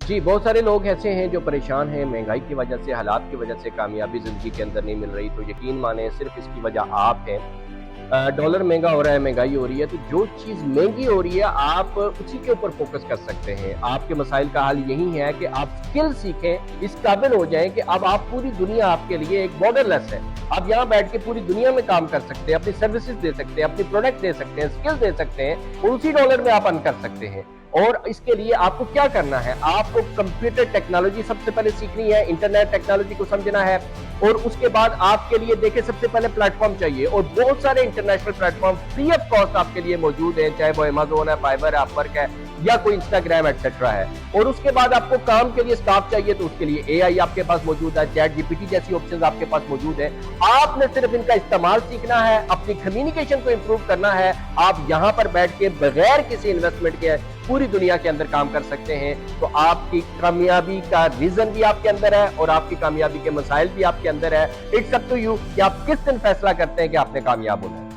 जी, बहुत सारे लोग ऐसे हैं जो परेशान हैं महँगाई की वजह से, हालात की वजह से कामयाबी ज़िंदगी के अंदर नहीं मिल रही, तो यकीन मानें सिर्फ़ इसकी वजह आप हैं। डॉलर महँगा हो रहा है, महँगाई हो रही है, तो जो चीज़ महँगी हो रही है, आप उसी के ऊपर फ़ोकस कर सकते हैं। आपके मसाइल का हल यही है कि आप स्किल सीखें, इस काबिल हो जाएँ कि अब आप पूरी दुनिया आपके लिए एक बॉर्डरलेस है। आप यहाँ बैठ के पूरी दुनिया में काम कर सकते हैं, अपनी सर्विसेज़ दे सकते हैं, अपनी प्रोडक्ट दे सकते हैं, स्किल दे सकते हैं और उसी डॉलर में आप अर्न कर सकते हैं। और इसके लिए आपको क्या करना है? आपको कंप्यूटर टेक्नोलॉजी सबसे पहले सीखनी है, इंटरनेट टेक्नोलॉजी को समझना है और उसके बाद आपके लिए देखिए सबसे पहले प्लेटफ़ॉर्म चाहिए और बहुत सारे international platform free of cost आपके लिए मौजूद हैं, चाहे वो अमेज़न है, फाइवर है, अपवर्क है या कोई इंस्टाग्राम एटसेट्रा है। और उसके बाद आपको काम के लिए स्टाफ चाहिए तो उसके लिए एआई आपके पास मौजूद है, चैट जीपीटी जैसी ऑप्शंस आपके पास मौजूद है। आपने सिर्फ इनका इस्तेमाल सीखना है, अपनी कम्युनिकेशन को इंप्रूव करना है। आप यहाँ पर बैठ के बगैर किसी इन्वेस्टमेंट के पूरी दुनिया के अंदर काम कर सकते हैं। तो आपकी कामयाबी का रीजन भी आपके अंदर है और आपकी कामयाबी के मसाइल भी आपके अंदर है। इट्स अप टू यू कि आप किस दिन फैसला करते हैं कि आपने कामयाब होना है।